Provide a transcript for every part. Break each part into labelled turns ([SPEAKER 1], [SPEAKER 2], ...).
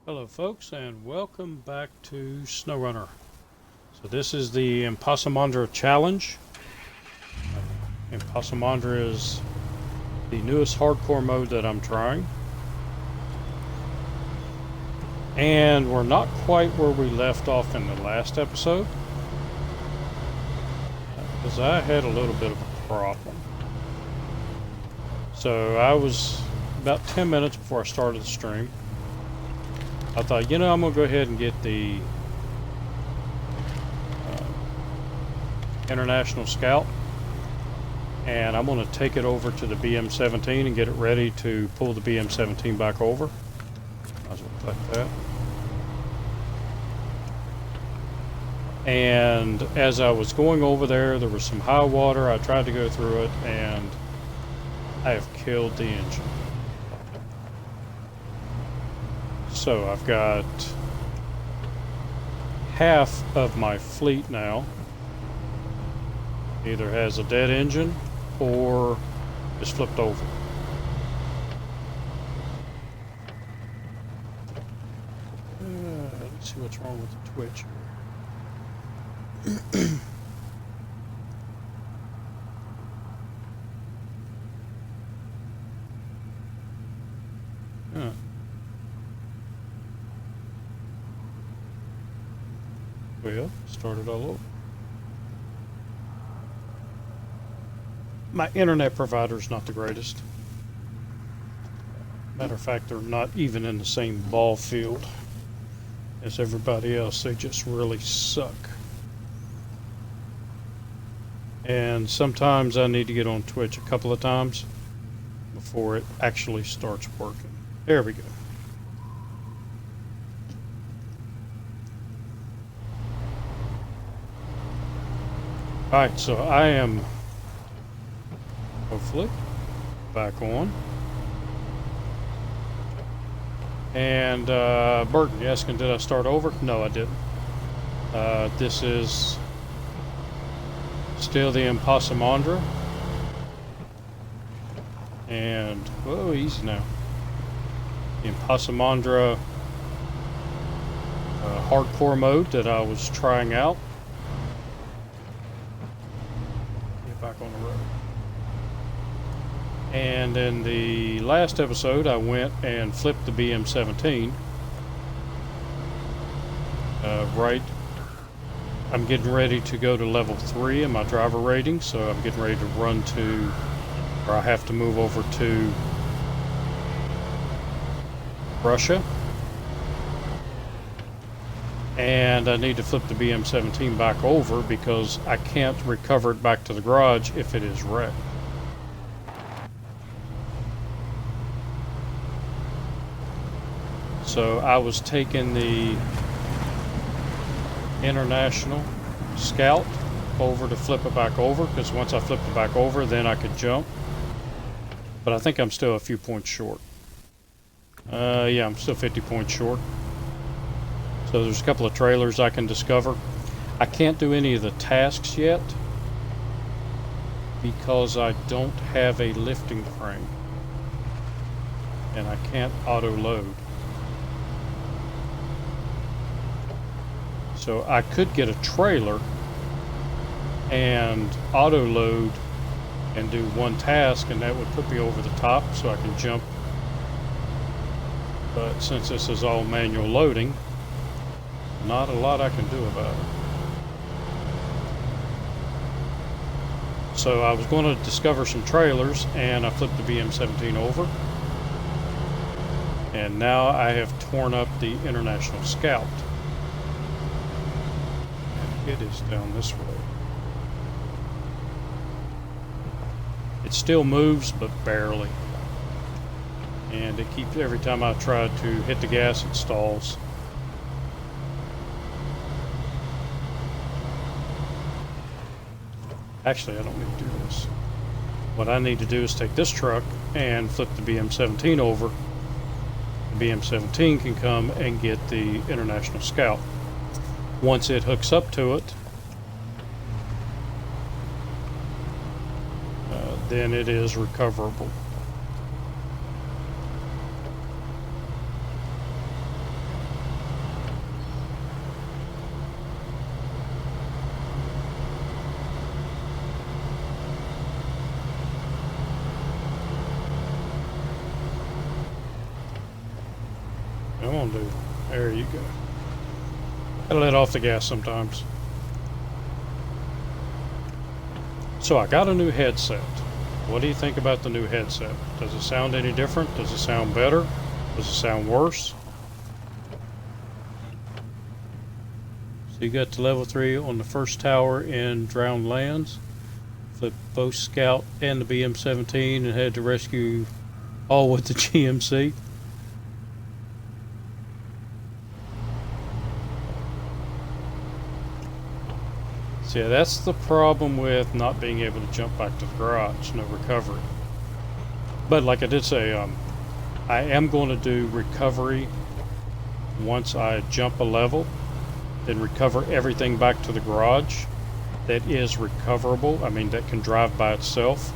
[SPEAKER 1] Hello folks, and welcome back to SnowRunner. So this is the ImpossImandra challenge. ImpossImandra is the newest hardcore mode that I'm trying. And we're not quite where we left off in the last episode, because I had a little bit of a problem. So I was about 10 minutes before I started the stream. I thought, I'm going to go ahead and get the International Scout, and I'm going to take it over to the BM-17 and get it ready to pull the BM-17 back over. Might as well click that. And as I was going over there was some high water. I tried to go through it, and I have killed the engine. So I've got half of my fleet now either has a dead engine or is flipped over. Let's see what's wrong with the Twitch here. Well, started all over. My internet provider's not the greatest. Matter of fact, they're not even in the same ball field as everybody else. They just really suck. And sometimes I need to get on Twitch a couple of times before it actually starts working. There we go. Alright, so I am hopefully back on. And Burton, you asking did I start over? No, I didn't. This is still the ImpossImandra. And, whoa, easy now. The ImpossImandra hardcore mode that I was trying out. Back on the road. And in the last episode I went and flipped the BM-17 right. I'm getting ready to go to level 3 in my driver rating, so I'm getting ready to run to, or I have to move over to Russia. And I need to flip the BM-17 back over because I can't recover it back to the garage if it is wrecked. So I was taking the International Scout over to flip it back over, because once I flipped it back over, then I could jump. But I think I'm still a few points short. Yeah, I'm still 50 points short. So there's a couple of trailers I can discover. I can't do any of the tasks yet because I don't have a lifting crane. And I can't auto load. So I could get a trailer and auto load and do one task, and that would put me over the top so I can jump. But since this is all manual loading, not a lot I can do about it. So I was going to discover some trailers, and I flipped the BM-17 over. And now I have torn up the International Scout. And it is down this way. It still moves, but barely. And it keeps, every time I try to hit the gas, it stalls. Actually, I don't need to do this. What I need to do is take this truck and flip the BM-17 over. The BM-17 can come and get the International Scout. Once it hooks up to it, then it is recoverable. sound do? There you go. Gotta let off the gas sometimes. So I got a new headset. What do you think about the new headset? Does it sound any different? Does it sound better? Does it sound worse? So you got to level 3 on the first tower in Drowned Lands. Flipped both Scout and the BM-17 and had to rescue all with the GMC. So yeah, that's the problem with not being able to jump back to the garage. No recovery. But like I did say, I am going to do recovery once I jump a level, then recover everything back to the garage that is recoverable. I mean, that can drive by itself.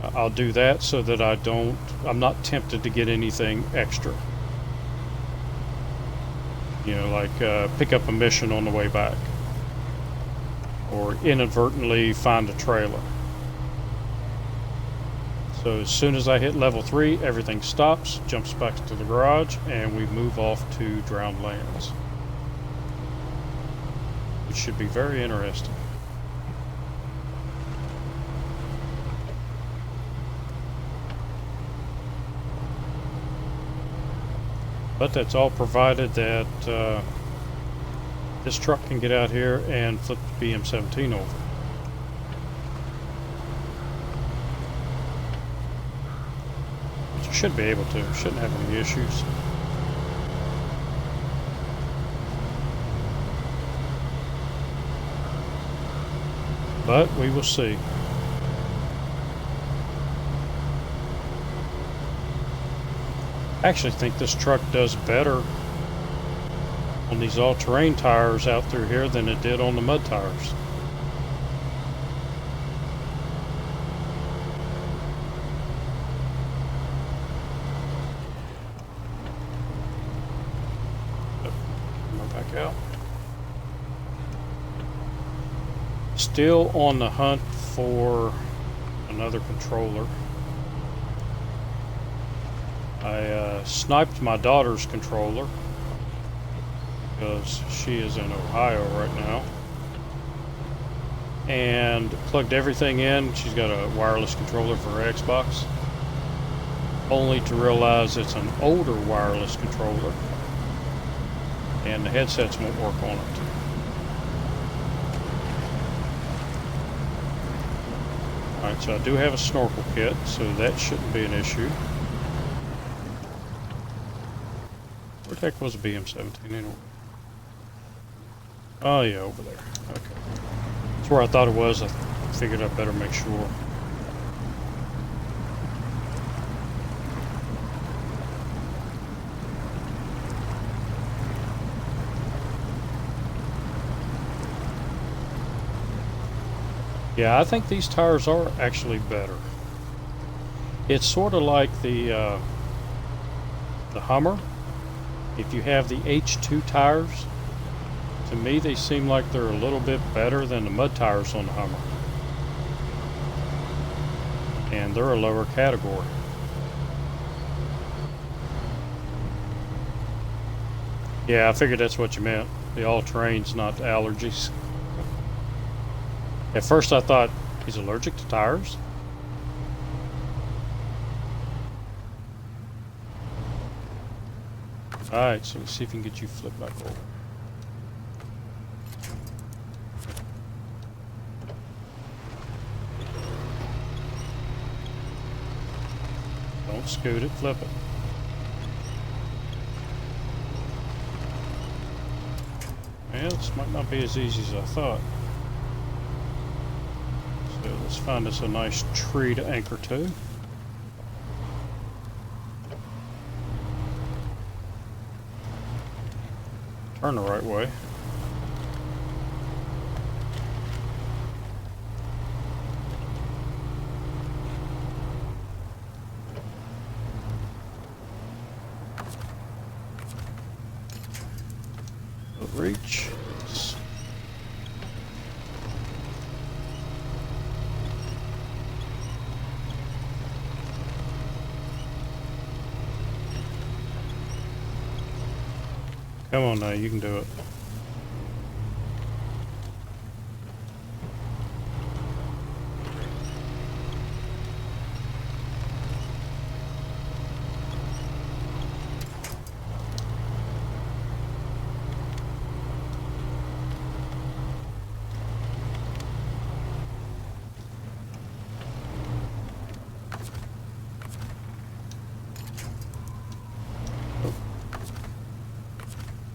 [SPEAKER 1] I'll do that so that I'm not tempted to get anything extra. You know, like pick up a mission on the way back, or inadvertently find a trailer. So as soon as I hit level 3, everything stops, jumps back to the garage, and we move off to Drowned Lands, which should be very interesting. But that's all provided that this truck can get out here and flip the BM-17 over. Which you should be able to. Shouldn't have any issues. But we will see. I actually think this truck does better on these all-terrain tires out through here than it did on the mud tires. Come back out. Still on the hunt for another controller. I sniped my daughter's controller because she is in Ohio right now, and plugged everything in. She's got a wireless controller for her Xbox, only to realize it's an older wireless controller and the headsets won't work on it. Alright, so I do have a snorkel kit, so that shouldn't be an issue. Where the heck was the BM-17 anyway? Oh yeah, over there. Okay. That's where I thought it was. I figured I'd better make sure. Yeah, I think these tires are actually better. It's sort of like the Hummer. If you have the H2 tires, to me they seem like they're a little bit better than the mud tires on the Hummer. And they're a lower category. Yeah, I figured that's what you meant. The all-terrain's not allergies. At first I thought, he's allergic to tires? Alright, so let's see if we can get you flipped back over. Don't scoot it, flip it. Well, this might not be as easy as I thought. So let's find us a nice tree to anchor to. Turn the right way. Reach. Come on now, you can do it.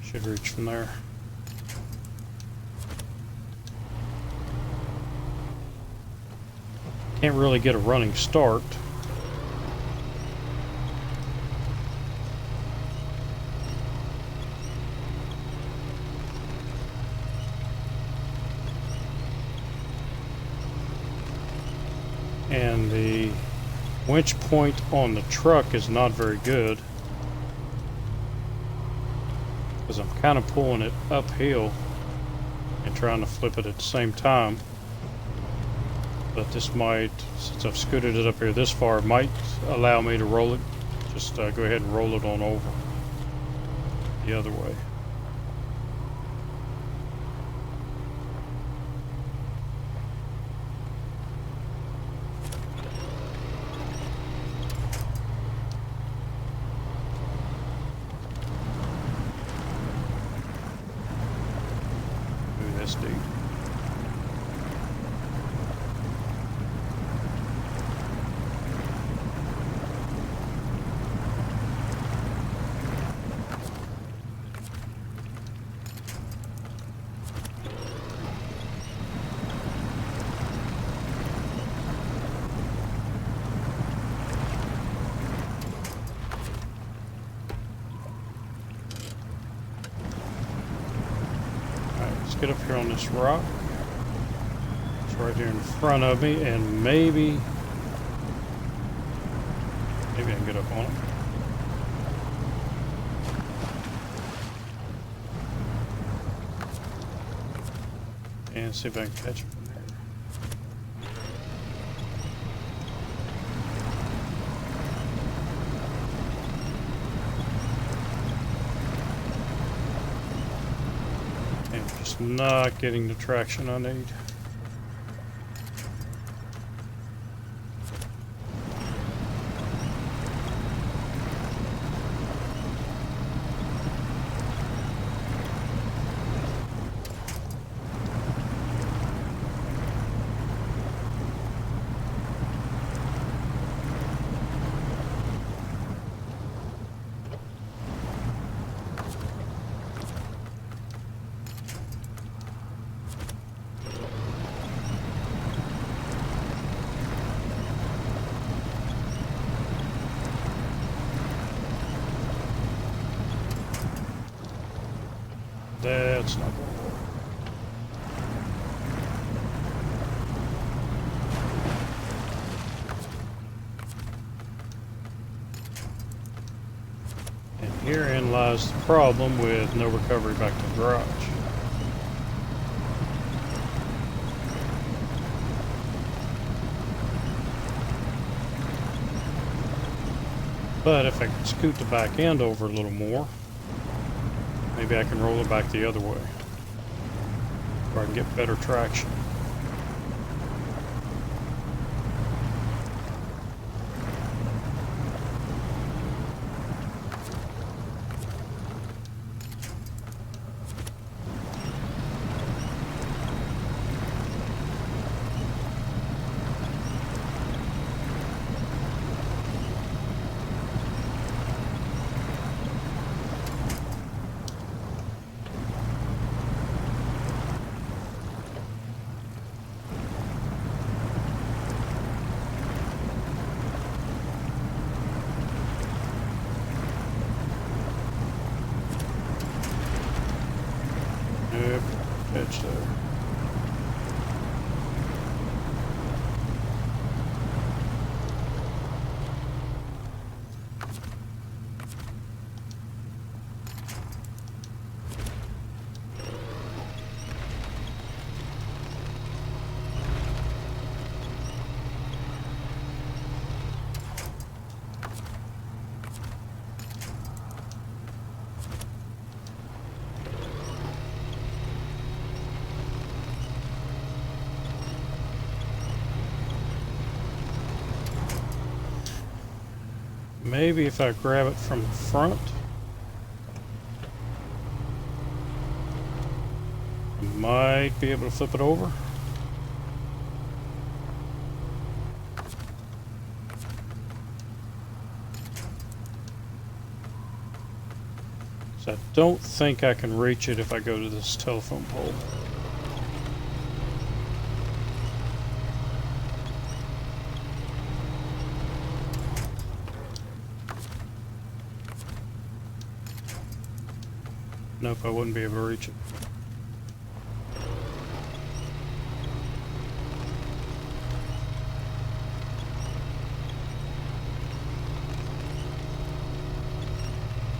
[SPEAKER 1] Should reach from there. Can't really get a running start. And the winch point on the truck is not very good, because I'm kind of pulling it uphill and trying to flip it at the same time. But this might, since I've scooted it up here this far, it might allow me to roll it. Just go ahead and roll it on over the other way. This dude. Get up here on this rock. It's right here in front of me, and maybe I can get up on it. And see if I can catch it from there. Just not getting the traction I need. That's not going to work. And herein lies the problem with no recovery back to the garage. But if I could scoot the back end over a little more, maybe I can roll it back the other way, where I can get better traction. Edge there. Maybe if I grab it from the front, I might be able to flip it over. So I don't think I can reach it if I go to this telephone pole. Nope, I wouldn't be able to reach it.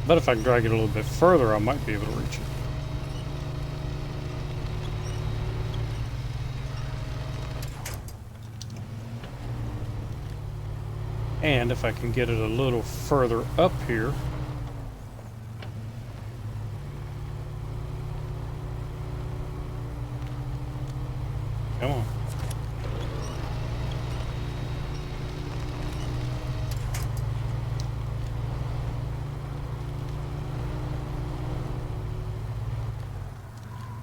[SPEAKER 1] But if I can drag it a little bit further, I might be able to reach it. And if I can get it a little further up here, come on.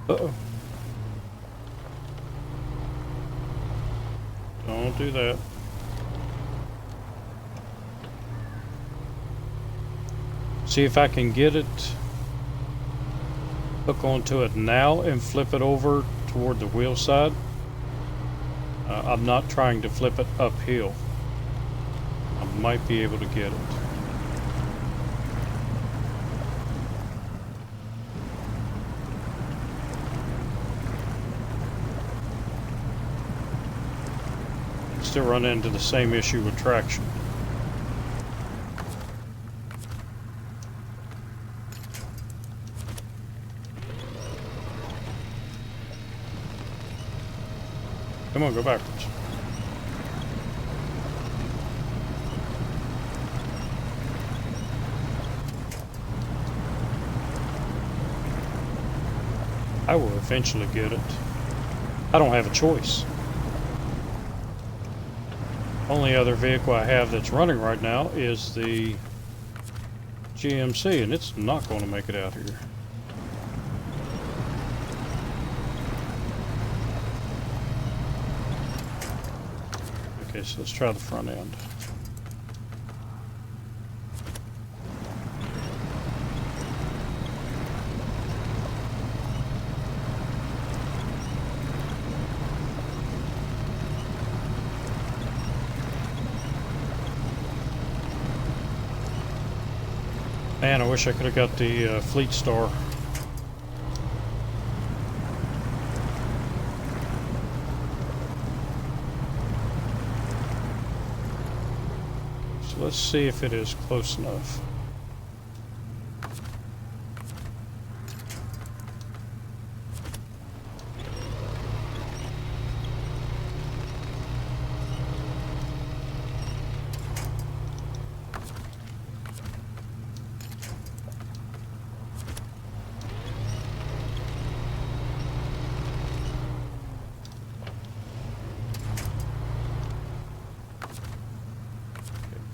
[SPEAKER 1] Uh-oh. Don't do that. See if I can get it, hook onto it now and flip it over toward the wheel side. I'm not trying to flip it uphill. I might be able to get it. Still run into the same issue with traction. Come on, go backwards. I will eventually get it. I don't have a choice. Only other vehicle I have that's running right now is the GMC, and it's not going to make it out here. Okay, so let's try the front end. Man, I wish I could have got the Fleet Star. So let's see if it is close enough.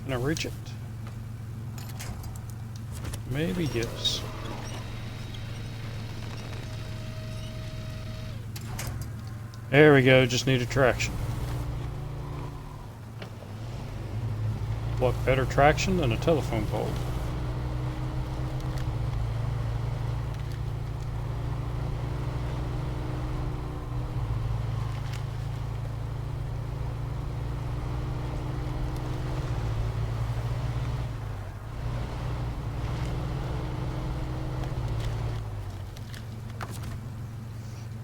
[SPEAKER 1] Can I reach it? Maybe yes. There we go, just needed traction. What better traction than a telephone pole?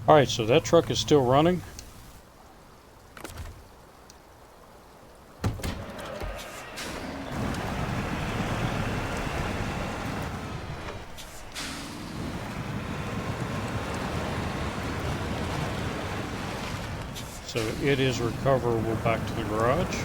[SPEAKER 1] Alright, so that truck is still running. So it is recoverable back to the garage.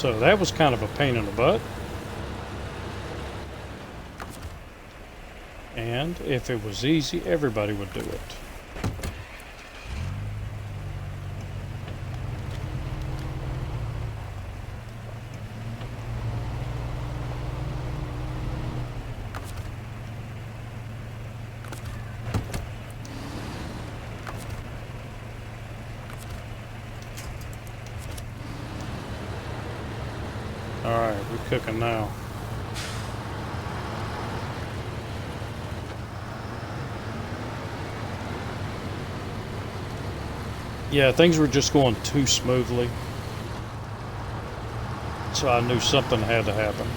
[SPEAKER 1] So that was kind of a pain in the butt. And if it was easy, everybody would do it. Alright, we're cooking now. Yeah, things were just going too smoothly. So I knew something had to happen.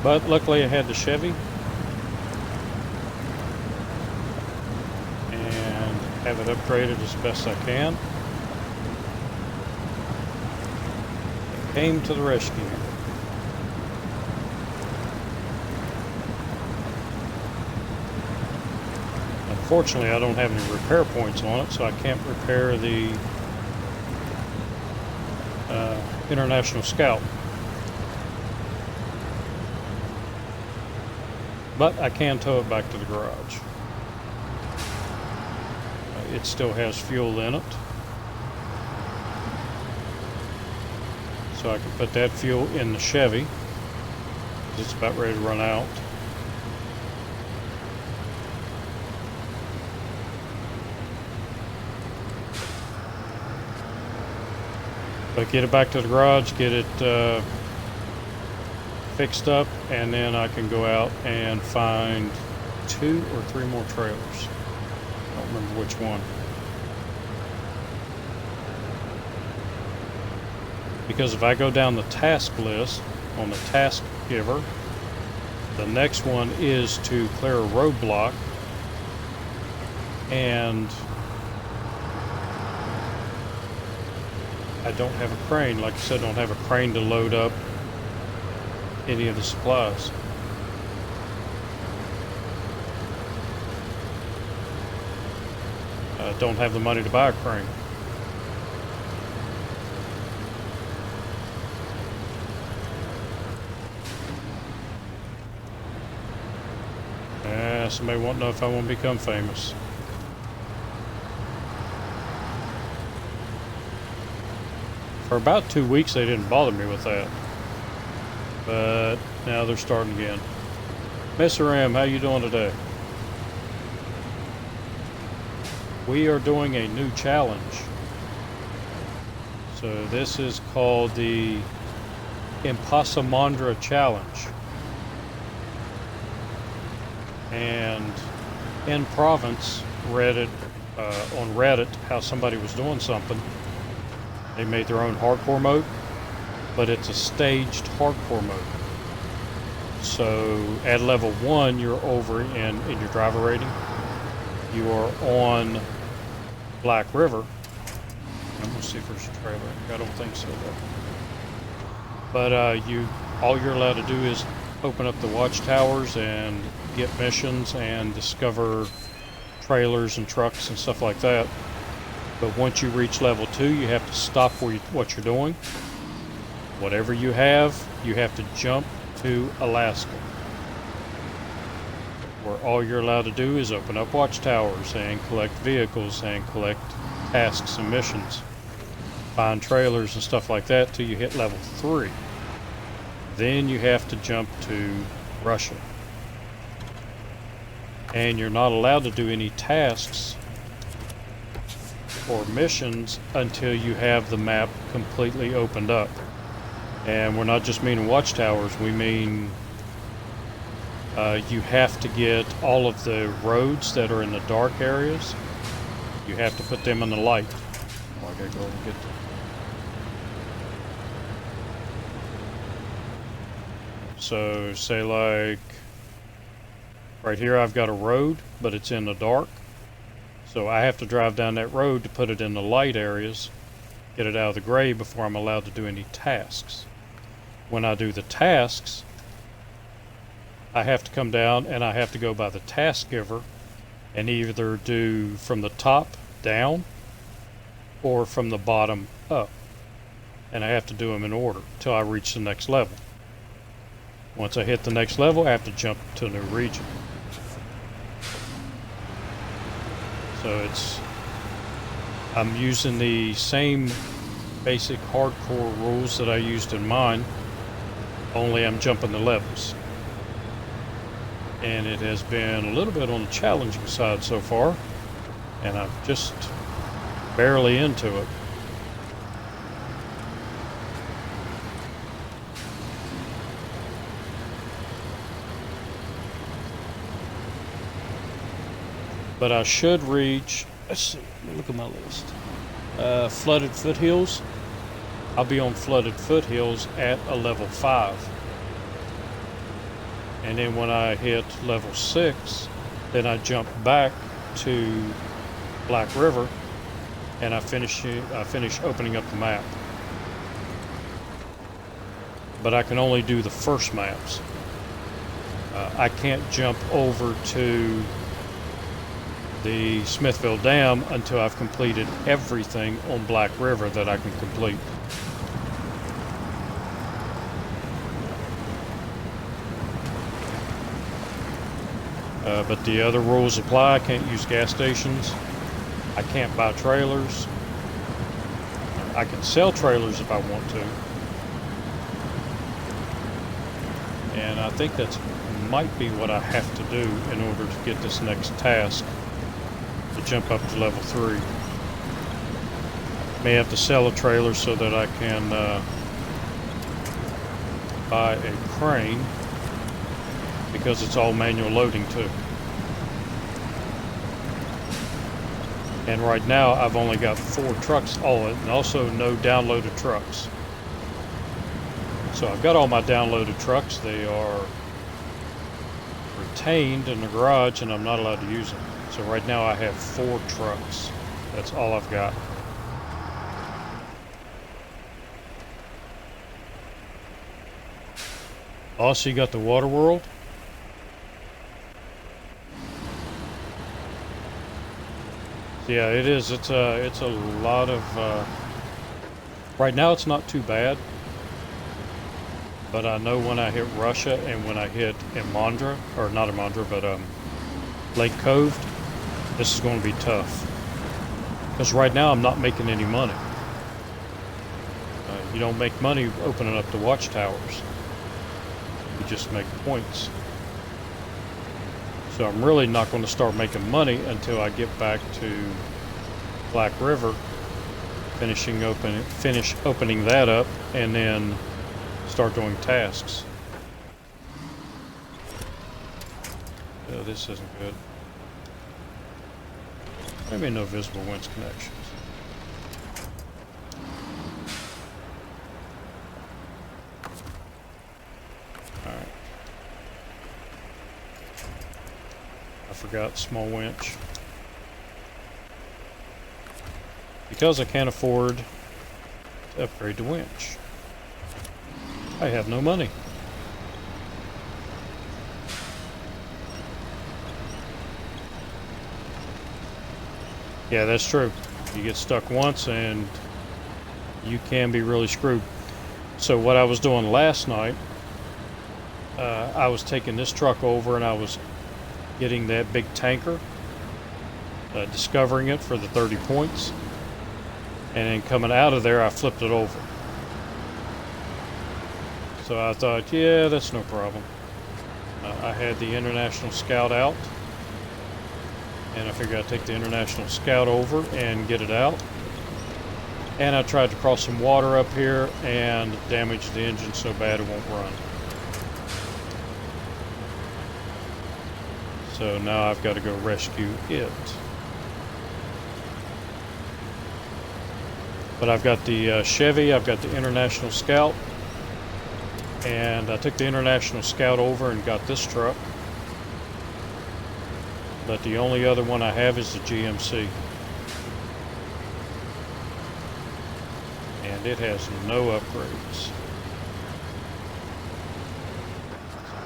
[SPEAKER 1] But luckily I had the Chevy. And have it upgraded as best I can. It came to the rescue. Unfortunately, I don't have any repair points on it, so I can't repair the International Scout. But I can tow it back to the garage. It still has fuel in it. So I can put that fuel in the Chevy. It's about ready to run out. But get it back to the garage, get it fixed up, and then I can go out and find 2 or 3 more trailers. I don't remember which one. Because if I go down the task list on the task giver, the next one is to clear a roadblock, and I don't have a crane. Like I said, I don't have a crane to load up any of the supplies. I don't have the money to buy a crane. Somebody won't know if I want to become famous. For about 2 weeks they didn't bother me with that. But now they're starting again. Mr. M, how you doing today? We are doing a new challenge. So this is called the ImpossImandra Challenge. And in Province, Reddit, on Reddit, how somebody was doing something. They made their own hardcore mode, but it's a staged hardcore mode. So at level 1, you're over in your driver rating. You are on Black River. I'm gonna see if there's a trailer. I don't think so though. But all you're allowed to do is open up the watchtowers and get missions and discover trailers and trucks and stuff like that. But once you reach level 2, you have to stop what you're doing. Whatever you have to jump to Alaska, where all you're allowed to do is open up watchtowers and collect vehicles and collect tasks and missions, find trailers and stuff like that till you hit level 3. Then you have to jump to Russia. And you're not allowed to do any tasks or missions until you have the map completely opened up. And we're not just meaning watchtowers, we mean you have to get all of the roads that are in the dark areas, you have to put them in the light. Oh, I gotta go and get them. So say like right here I've got a road, but it's in the dark. So I have to drive down that road to put it in the light areas. get it out of the grave before I'm allowed to do any tasks. When I do the tasks, I have to come down and I have to go by the task giver and either do from the top down or from the bottom up. And I have to do them in order till I reach the next level. Once I hit the next level, I have to jump to a new region. So I'm using the same basic hardcore rules that I used in mine, only I'm jumping the levels. And it has been a little bit on the challenging side so far, and I'm just barely into it. But I should reach, let's see, let me look at my list. Flooded foothills. I'll be on flooded foothills at a level 5. And then when I hit level 6, then I jump back to Black River and I finish opening up the map. But I can only do the first maps. I can't jump over to the Smithville Dam until I've completed everything on Black River that I can complete. But the other rules apply. I can't use gas stations. I can't buy trailers. I can sell trailers if I want to. And I think that might be what I have to do in order to get this next task to jump up to level 3. May have to sell a trailer so that I can buy a crane, because it's all manual loading too. And right now I've only got 4 trucks all and also no downloaded trucks. So I've got all my downloaded trucks. They are retained in the garage and I'm not allowed to use them. So right now I have 4 trucks. That's all I've got. Also, you got the water world. Yeah, it is. It's a lot of. Right now, it's not too bad, but I know when I hit Russia and when I hit Imandra, or not Imandra, but Lake Cove, this is going to be tough. Because right now, I'm not making any money. You don't make money opening up the watchtowers. You just make points. So I'm really not going to start making money until I get back to Black River, finish opening that up, and then start doing tasks. Oh, this isn't good. Maybe no visible winds connections. Alright. I forgot small winch. Because I can't afford to upgrade the winch. I have no money. Yeah, that's true. You get stuck once and you can be really screwed. So what I was doing last night, I was taking this truck over and I was getting that big tanker, discovering it for the 30 points, and then coming out of there I flipped it over. So I thought, yeah, that's no problem. I had the International Scout out, and I figured I'd take the International Scout over and get it out. And I tried to cross some water up here and damage the engine so bad it won't run. So now I've got to go rescue it. But I've got the Chevy, I've got the International Scout, and I took the International Scout over and got this truck. But the only other one I have is the GMC. And it has no upgrades.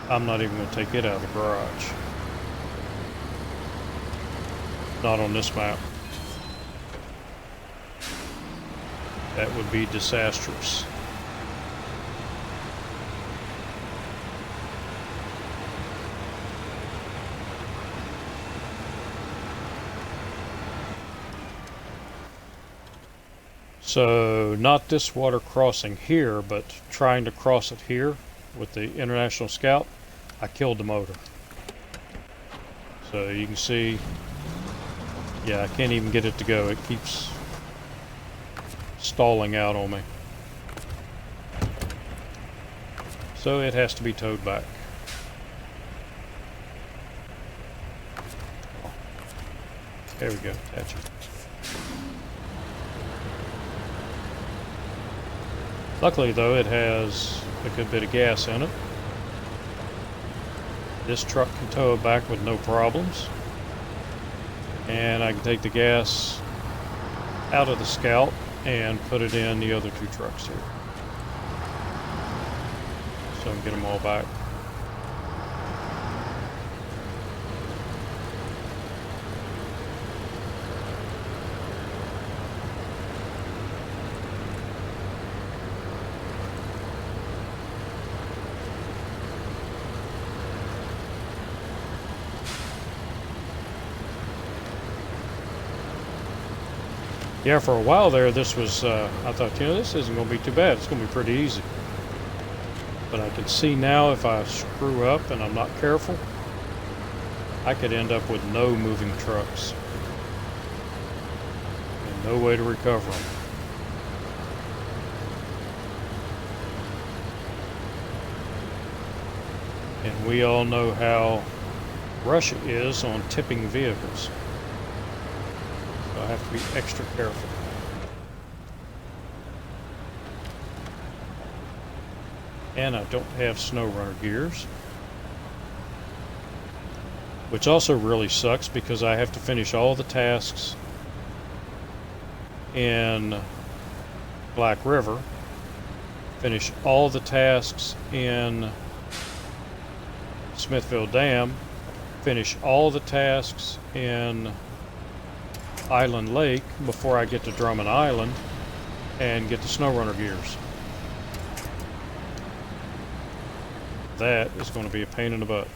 [SPEAKER 1] I'm not even going to take it out of the garage. Not on this map. That would be disastrous. So, not this water crossing here, but trying to cross it here with the International Scout, I killed the motor. So you can see, yeah, I can't even get it to go. It keeps stalling out on me. So it has to be towed back. There we go, attach it. Luckily though, it has a good bit of gas in it. This truck can tow it back with no problems. And I can take the gas out of the Scout and put it in the other two trucks here. So I can get them all back. Yeah, for a while there, this was, I thought, you know, this isn't going to be too bad. It's going to be pretty easy. But I can see now if I screw up and I'm not careful, I could end up with no moving trucks. And no way to recover them. And we all know how Russia is on tipping vehicles. I have to be extra careful. And I don't have SnowRunner gears, which also really sucks because I have to finish all the tasks in Black River, finish all the tasks in Smithville Dam, finish all the tasks in Island Lake before I get to Drummond Island and get the SnowRunner gears. That is going to be a pain in the butt.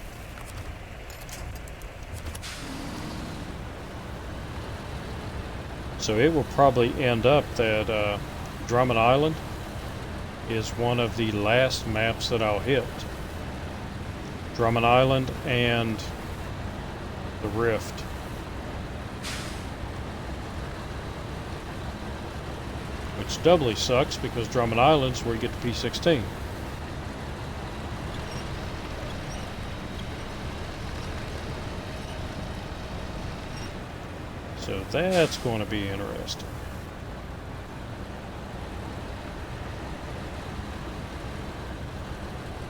[SPEAKER 1] So it will probably end up that Drummond Island is one of the last maps that I'll hit. Drummond Island and the Rift. Which doubly sucks because Drummond Island's where you get the P-16. So that's going to be interesting.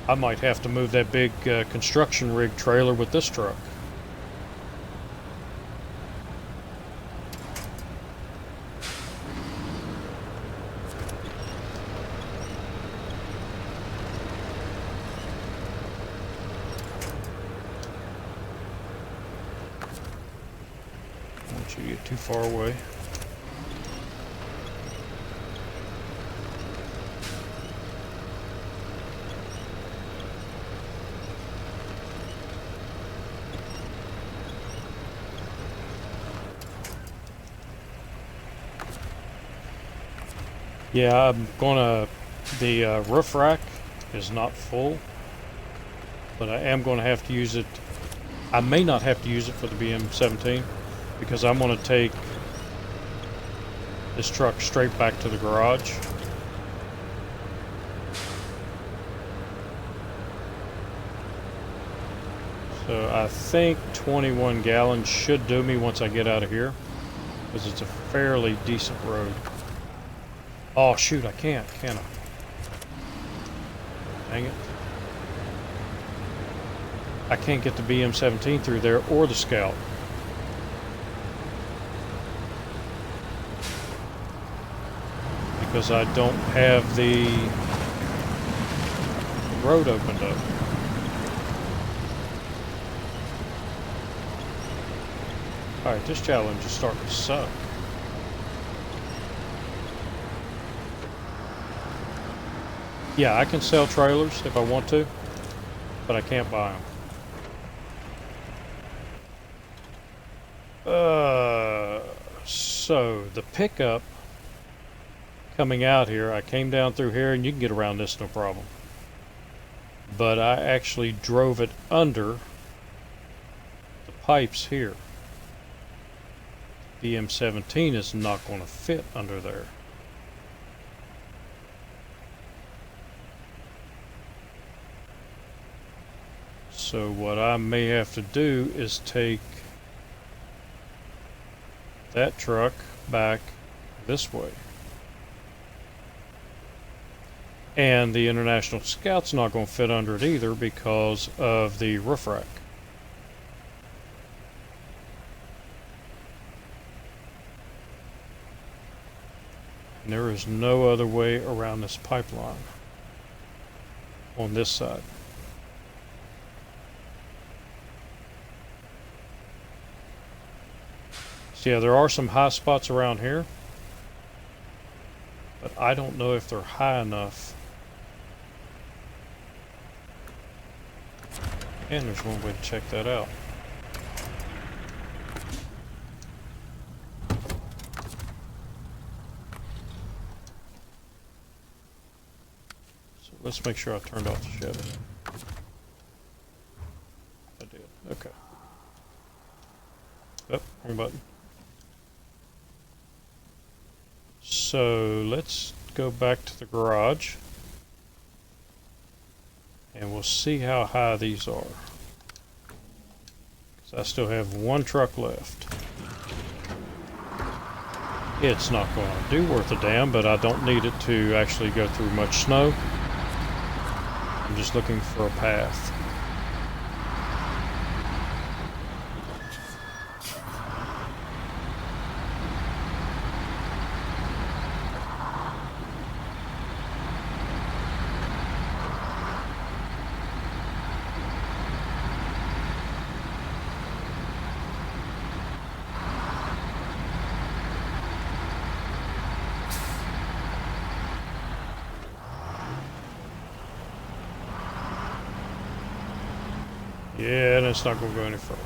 [SPEAKER 1] I might have to move that big construction rig trailer with this truck. You get too far away. Yeah, I'm gonna, the roof rack is not full, but I am going to have to use it. I may not have to use it for the BM-17 because I'm going to take this truck straight back to the garage. So I think 21 gallons should do me once I get out of here, because it's a fairly decent road. Oh shoot, I can't, can I? Dang it. I can't get the BM-17 through there or the Scout. because I don't have the road opened up. Alright, this challenge is starting to suck. Yeah, I can sell trailers if I want to, but I can't buy them. So the pickup coming out here, I came down through here, and you can get around this no problem. But I actually drove it under the pipes here. The M17 is not going to fit under there. So what I may have to do is take that truck back this way. And the International Scout's not going to fit under it either because of the roof rack. And there is no other way around this pipeline on this side. So yeah, there are some high spots around here, but I don't know if they're high enough. And there's one way to check that out. So let's make sure I turned off the Chevy. I did. Okay. Oh, wrong button. So let's go back to the garage and we'll see how high these are. 'Cause I still have one truck left. It's not going to do worth a damn, but I don't need it to actually go through much snow. I'm just looking for a path. Yeah, and it's not going to go any further.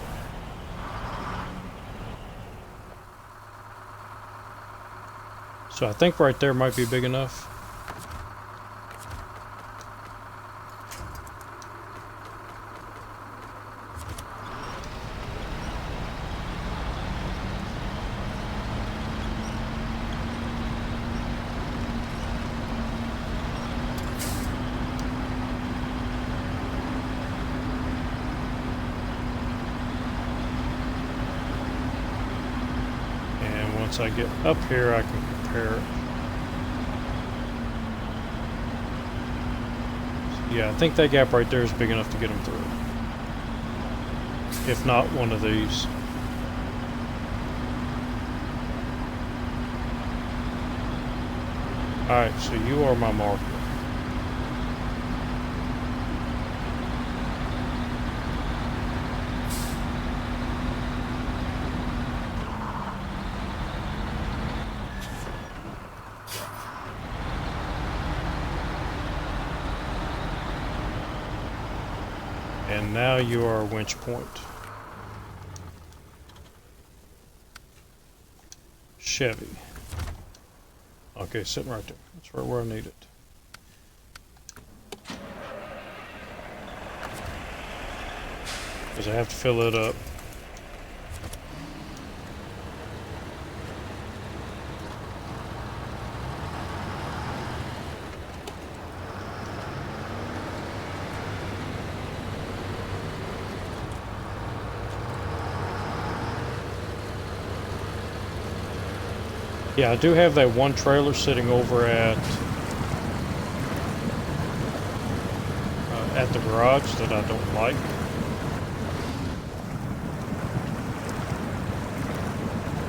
[SPEAKER 1] So I think right there might be big enough. Once I get up here, I can compare it. Yeah, I think that gap right there is big enough to get them through. If not one of these. Alright, so you are my marker. And now you are a winch point. Chevy. Okay, sitting right there. That's right where I need it. Because I have to fill it up. Yeah, I do have that one trailer sitting over at the garage that I don't like.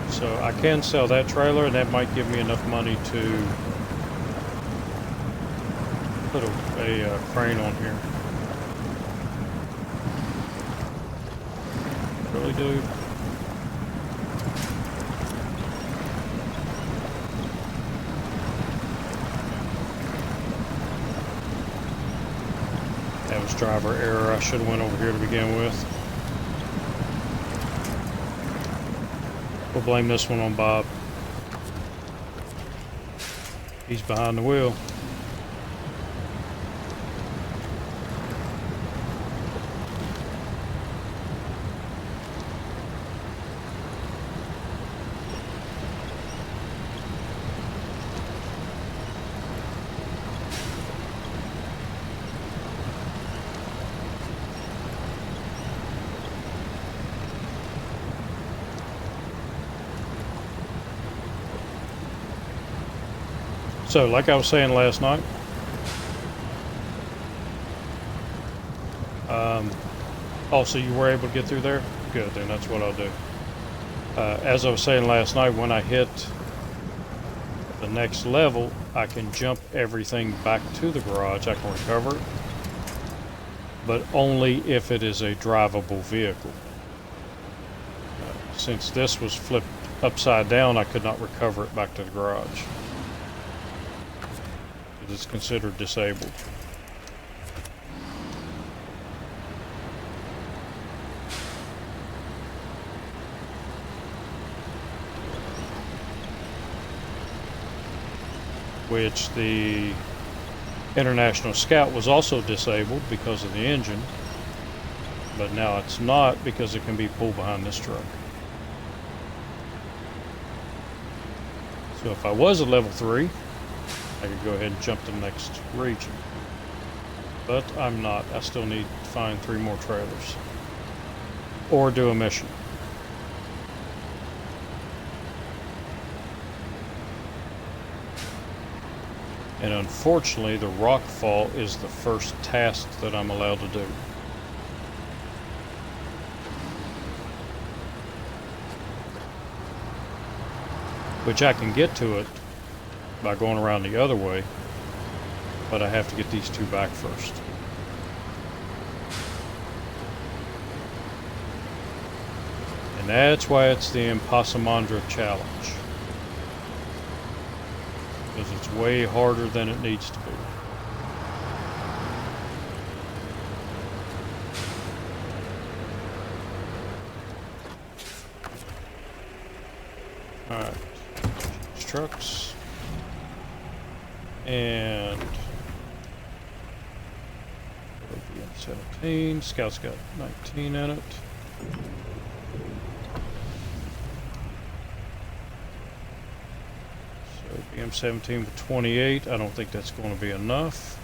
[SPEAKER 1] So I can sell that trailer, and that might give me enough money to Put a crane on here. Really, dude? That was driver error. I should have went over here to begin with. We'll blame this one on Bob. He's behind the wheel. So, like I was saying last night, oh, so you were able to get through there? Good, then that's what I'll do. As I was saying last night, when I hit the next level, I can jump everything back to the garage. I can recover it, but only if it is a drivable vehicle. Since this was flipped upside down, I could not recover it back to the garage. It's considered disabled. Which the International Scout was also disabled because of the engine, but now it's not because it can be pulled behind this truck. So if I was at level 3, I could go ahead and jump to the next region. But I'm not. I still need to find 3 more trailers. Or do a mission. And unfortunately, the rock fall is the first task that I'm allowed to do. Which I can get to it by going around the other way, but I have to get these 2 back first. And that's why it's the ImpossImandra challenge. Because it's way harder than it needs to be. Alright, trucks. And 17. Scout's got 19 in it. So BM17 with 28. I don't think that's going to be enough.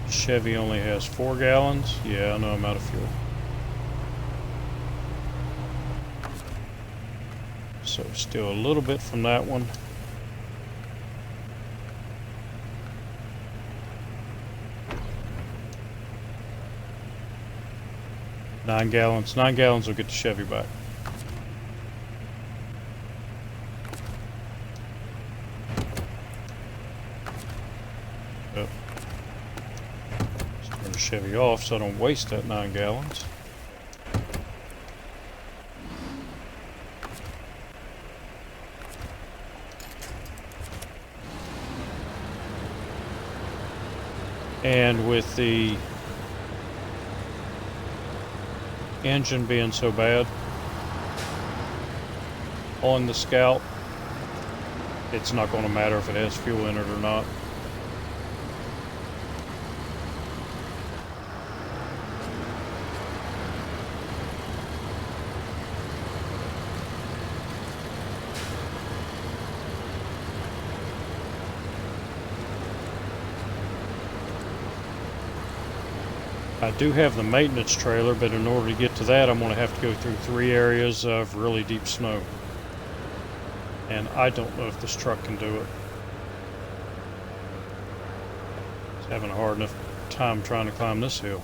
[SPEAKER 1] Chevy only has 4 gallons. Yeah, I know I'm out of fuel. So still a little bit from that one. Nine gallons will get the Chevy back. Yep. Turn the Chevy off so I don't waste that 9 gallons. And with the engine being so bad on the Scout, it's not going to matter if it has fuel in it or not. I do have the maintenance trailer, but in order to get to that, I'm going to have to go through 3 areas of really deep snow. And I don't know if this truck can do it. It's having a hard enough time trying to climb this hill.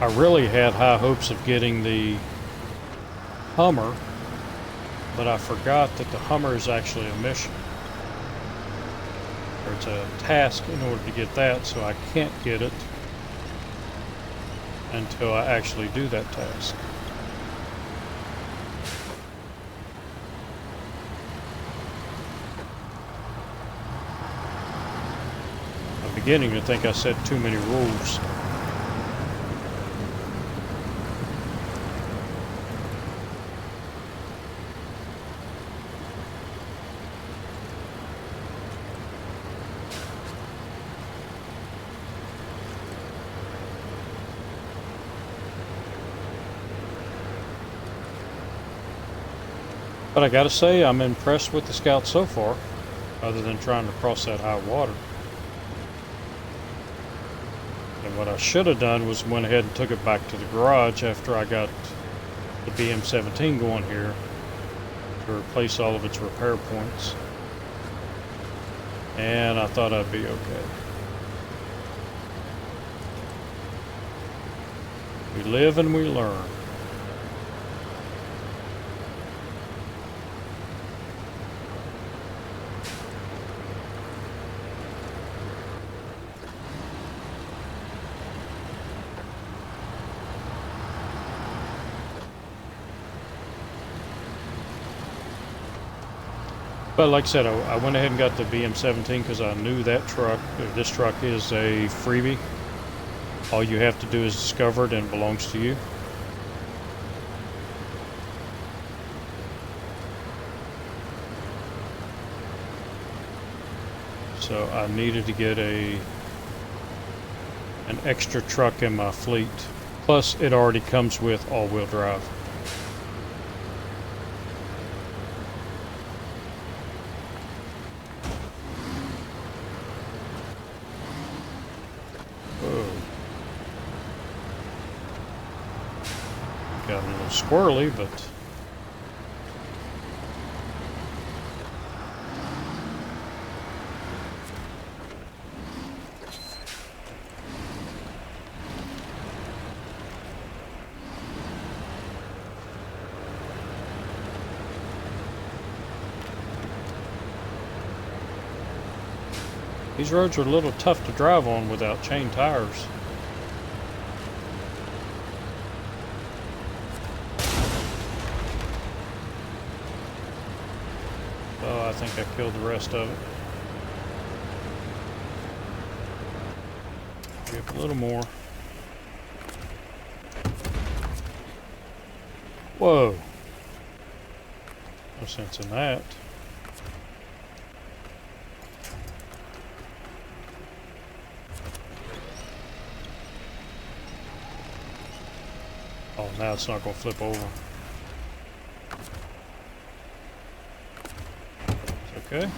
[SPEAKER 1] I really had high hopes of getting the Hummer, but I forgot that the Hummer is actually a mission. Or it's a task in order to get that, so I can't get it until I actually do that task. I'm beginning to think I set too many rules. But I gotta say, I'm impressed with the Scout so far, other than trying to cross that high water. And what I should have done was went ahead and took it back to the garage after I got the BM-17 going here to replace all of its repair points. And I thought I'd be okay. We live and we learn. But like I said, I went ahead and got the BM-17 because I knew that truck, this truck is a freebie. All you have to do is discover it and it belongs to you. So I needed to get an extra truck in my fleet. Plus it already comes with all-wheel drive. Got a little squirrely, but these roads are a little tough to drive on without chain tires. I think I killed the rest of it. Give a little more. Whoa. No sense in that. Oh, now it's not going to flip over. Okay.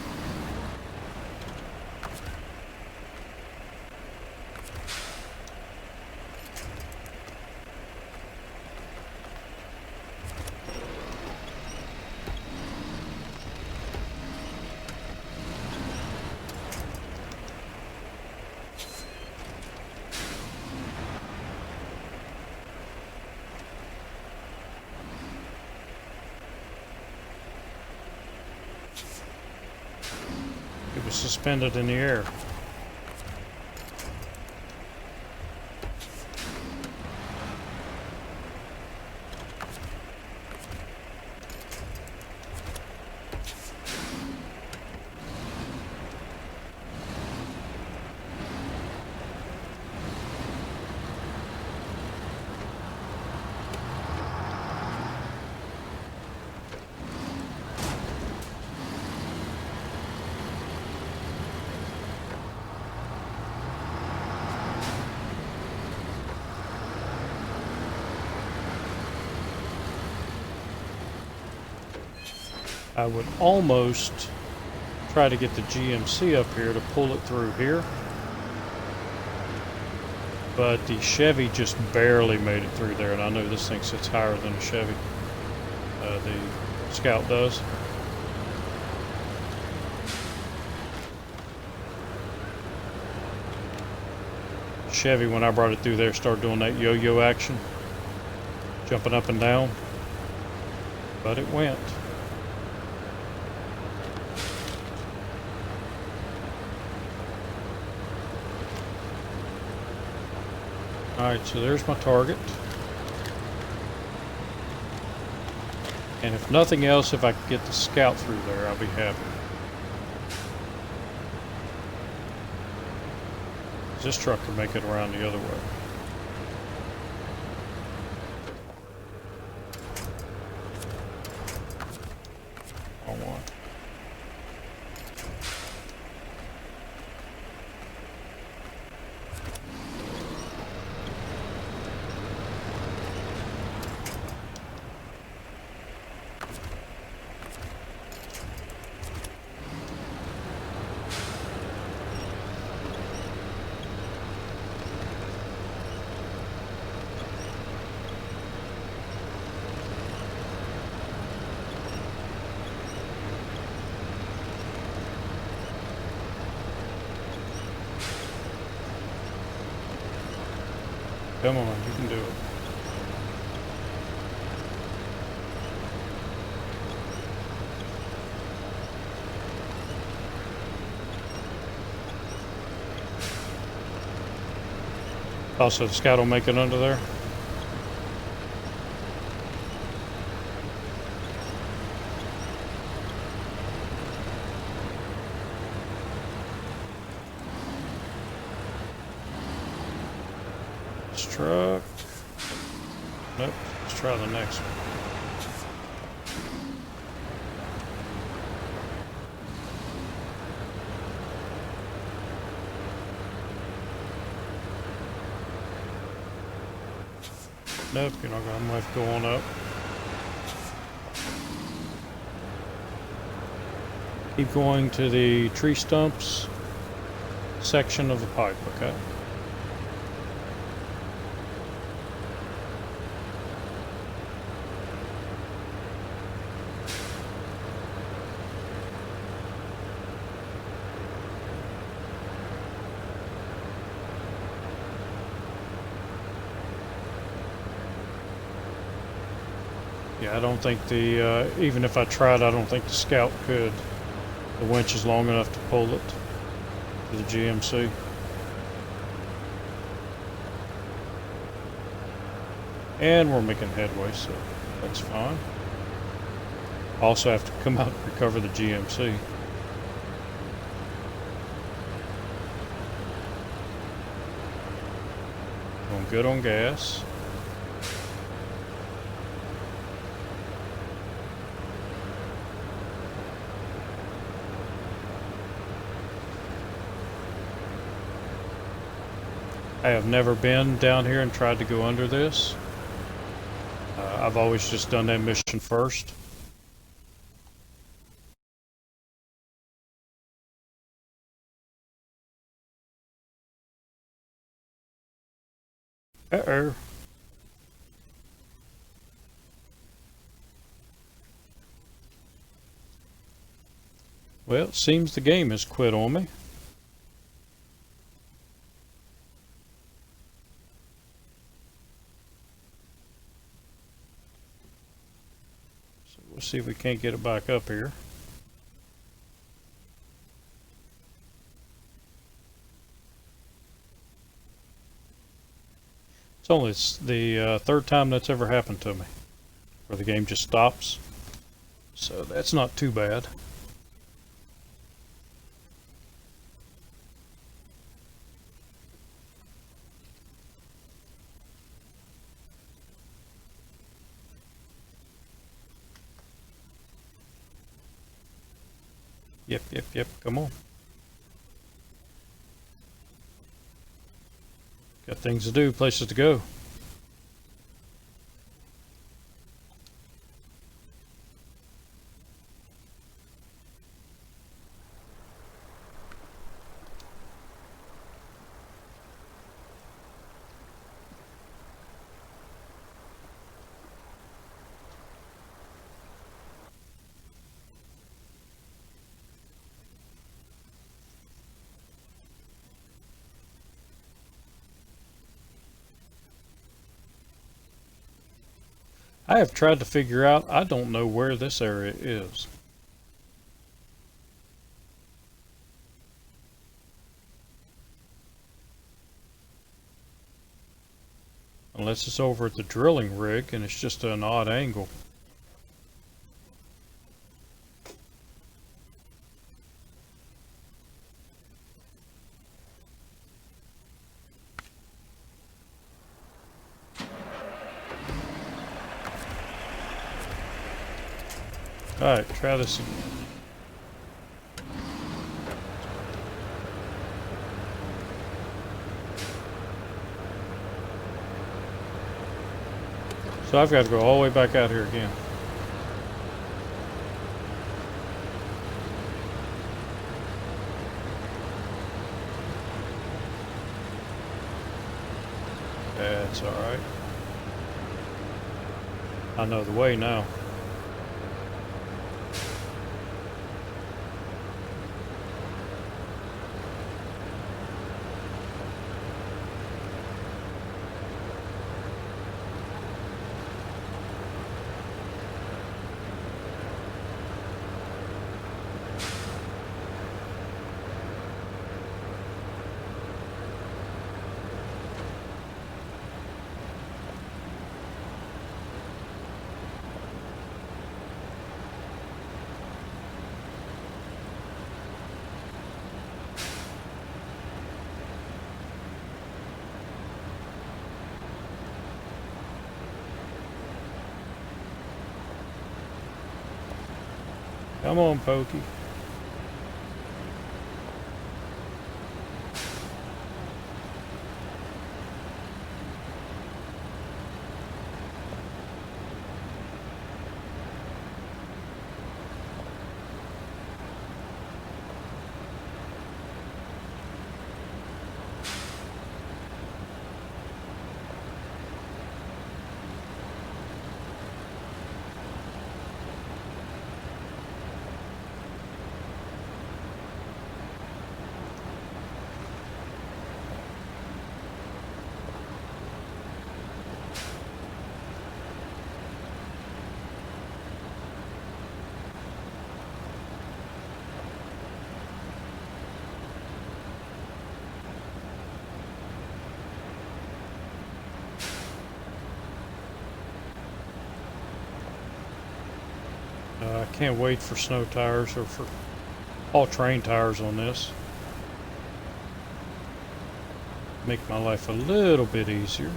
[SPEAKER 1] It was suspended in the air. I would almost try to get the GMC up here to pull it through here, but the Chevy just barely made it through there, and I know this thing sits higher than a Chevy. The Scout does. Chevy, when I brought it through there, started doing that yo-yo action, jumping up and down, but it went. Alright, so there's my target. And if nothing else, if I could get the scout through there, I'll be happy. This truck can make it around the other way. Wrong one. Come on, you can do it. Also, the scout will make it under there. Truck. Nope. Let's try the next one. Nope, you're not gonna have to go on up. Keep going to the tree stumps section of the pipe, okay? Yeah, I don't think the, even if I tried, I don't think the Scout could. The winch is long enough to pull it to the GMC. And we're making headway, so that's fine. Also have to come out and recover the GMC. Going good on gas. I have never been down here and tried to go under this. I've always just done that mission first. Uh-oh. Well, it seems the game has quit on me. So we'll see if we can't get it back up here. It's only the third time that's ever happened to me, where the game just stops. So that's not too bad. Yep, come on. Got things to do, places to go. I have tried to figure out, I don't know where this area is. Unless it's over at the drilling rig and it's just an odd angle. Alright, try this again. So I've got to go all the way back out here again. That's alright. I know the way now. Come on, Pokey. I can't wait for snow tires or for all terrain tires on this. Make my life a little bit easier.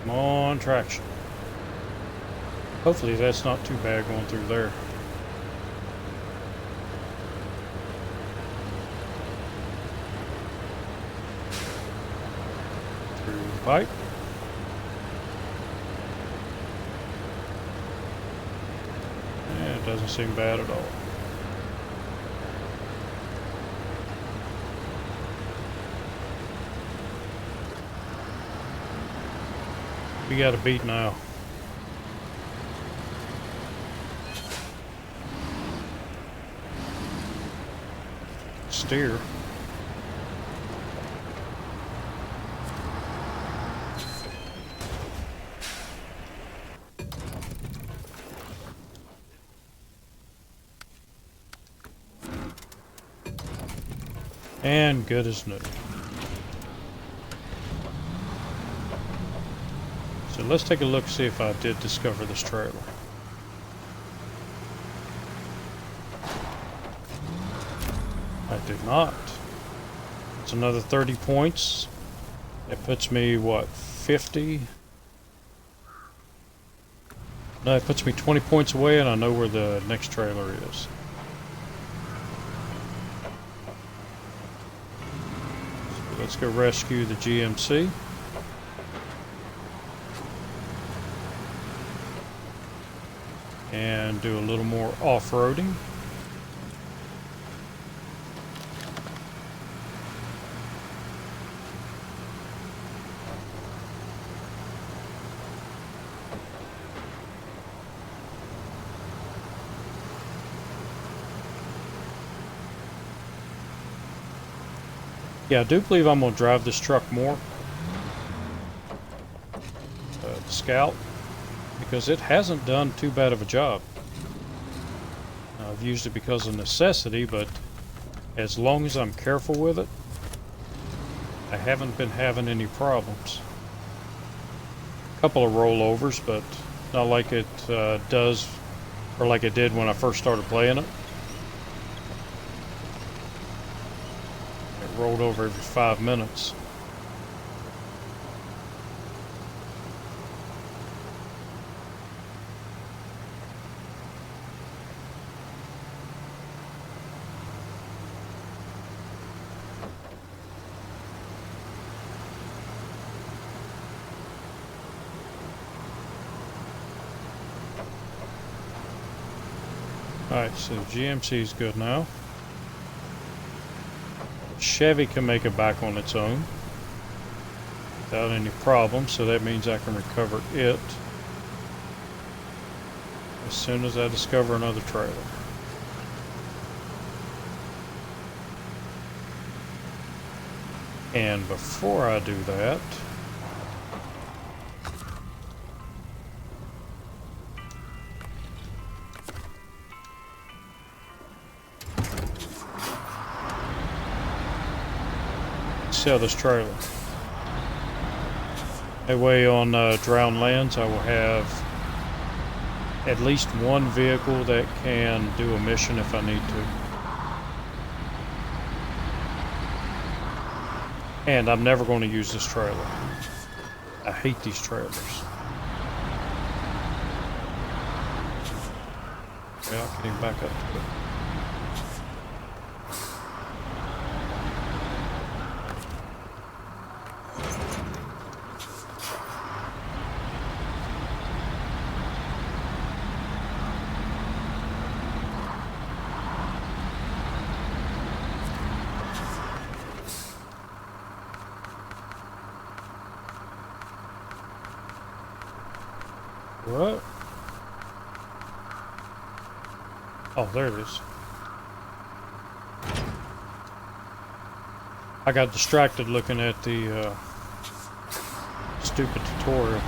[SPEAKER 1] Come on, traction. Hopefully that's not too bad going through there. Through the pipe. Yeah, it doesn't seem bad at all. We got a beat now. Steer. And good as new. So let's take a look, see if I did discover this trailer. I did not. It's another 30 points. It puts me, what, 50? No, it puts me 20 points away, and I know where the next trailer is. So let's go rescue the GMC. And do a little more off-roading. Yeah, I do believe I'm going to drive this truck more. The Scout. Because it hasn't done too bad of a job. I've used it because of necessity, but as long as I'm careful with it, I haven't been having any problems. A couple of rollovers, but not like it does, or like it did when I first started playing it. It rolled over every 5 minutes. Alright, so GMC is good now. Chevy can make it back on its own without any problem, so that means I can recover it as soon as I discover another trailer. And before I do that, sell this trailer. That way on drowned lands I will have at least one vehicle that can do a mission if I need to. And I'm never going to use this trailer. I hate these trailers. Yeah, I can even back up to it. What? Oh, there it is. I got distracted looking at the stupid tutorial.